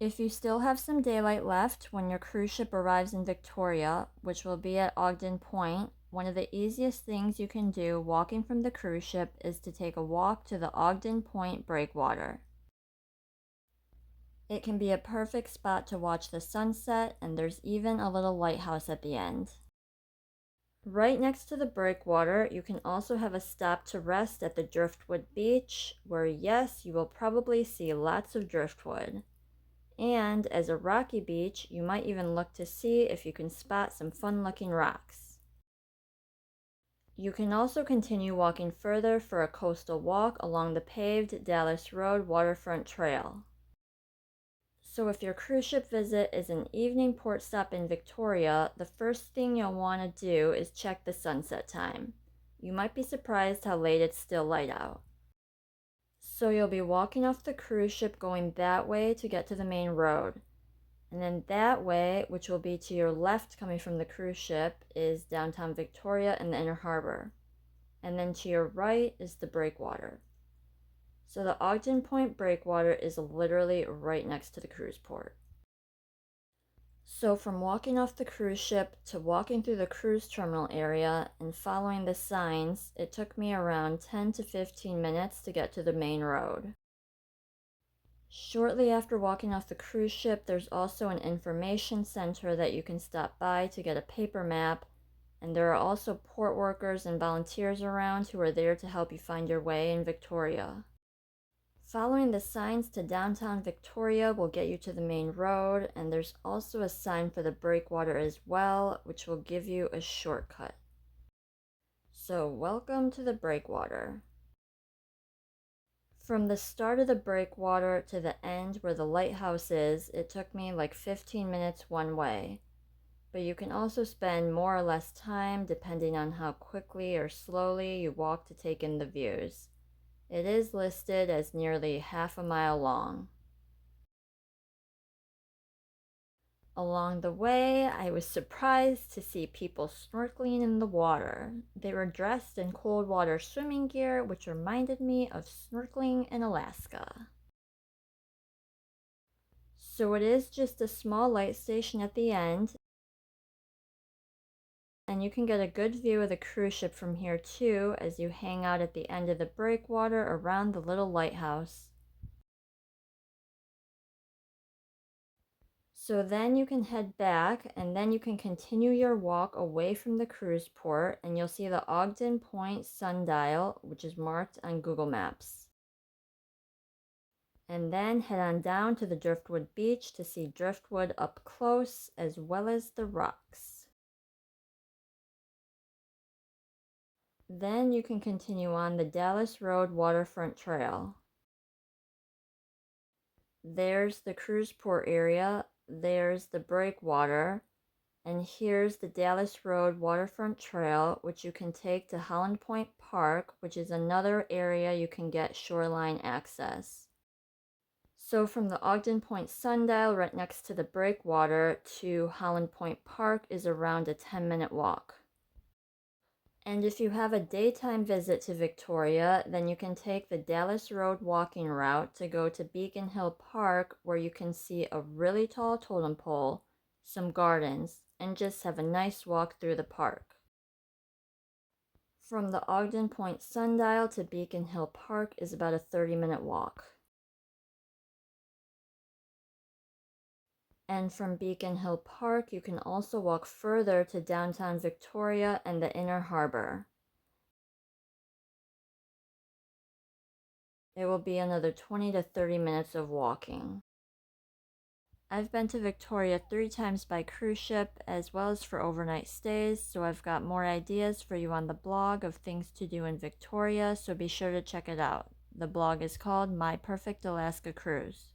If you still have some daylight left when your cruise ship arrives in Victoria, which will be at Ogden Point, one of the easiest things you can do walking from the cruise ship is to take a walk to the Ogden Point breakwater. It can be a perfect spot to watch the sunset, and there's even a little lighthouse at the end. Right next to the breakwater, you can also have a stop to rest at the Driftwood Beach, where yes, you will probably see lots of driftwood. And as a rocky beach, you might even look to see if you can spot some fun-looking rocks. You can also continue walking further for a coastal walk along the paved Dallas Road waterfront trail. So if your cruise ship visit is an evening port stop in Victoria, the first thing you'll want to do is check the sunset time. You might be surprised how late it's still light out. So you'll be walking off the cruise ship going that way to get to the main road. And then that way, which will be to your left coming from the cruise ship, is downtown Victoria and the inner harbor. And then to your right is the breakwater. So the Ogden Point breakwater is literally right next to the cruise port. So from walking off the cruise ship to walking through the cruise terminal area and following the signs, it took me around 10 to 15 minutes to get to the main road. Shortly after walking off the cruise ship, there's also an information center that you can stop by to get a paper map, and there are also port workers and volunteers around who are there to help you find your way in Victoria. Following the signs to downtown Victoria will get you to the main road, and there's also a sign for the breakwater as well, which will give you a shortcut. So welcome to the breakwater. From the start of the breakwater to the end where the lighthouse is, it took me like 15 minutes one way. But you can also spend more or less time depending on how quickly or slowly you walk to take in the views. It is listed as nearly half a mile long. Along the way, I was surprised to see people snorkeling in the water. They were dressed in cold water swimming gear, which reminded me of snorkeling in Alaska. So it is just a small light station at the end, and you can get a good view of the cruise ship from here too as you hang out at the end of the breakwater around the little lighthouse. So then you can head back, and then you can continue your walk away from the cruise port, and you'll see the Ogden Point sundial, which is marked on Google Maps. And then head on down to the Driftwood Beach to see driftwood up close, as well as the rocks. Then you can continue on the Dallas Road waterfront trail. There's the cruise port area, there's the breakwater, and here's the Dallas Road waterfront trail, which you can take to Holland Point Park, which is another area you can get shoreline access. So from the Ogden Point sundial right next to the breakwater to Holland Point Park is around a 10-minute walk. And if you have a daytime visit to Victoria, then you can take the Dallas Road walking route to go to Beacon Hill Park, where you can see a really tall totem pole, some gardens, and just have a nice walk through the park. From the Ogden Point sundial to Beacon Hill Park is about a 30-minute walk. And from Beacon Hill Park, you can also walk further to downtown Victoria and the inner harbor. It will be another 20 to 30 minutes of walking. I've been to Victoria 3 times by cruise ship, as well as for overnight stays, so I've got more ideas for you on the blog of things to do in Victoria, so be sure to check it out. The blog is called My Perfect Alaska Cruise.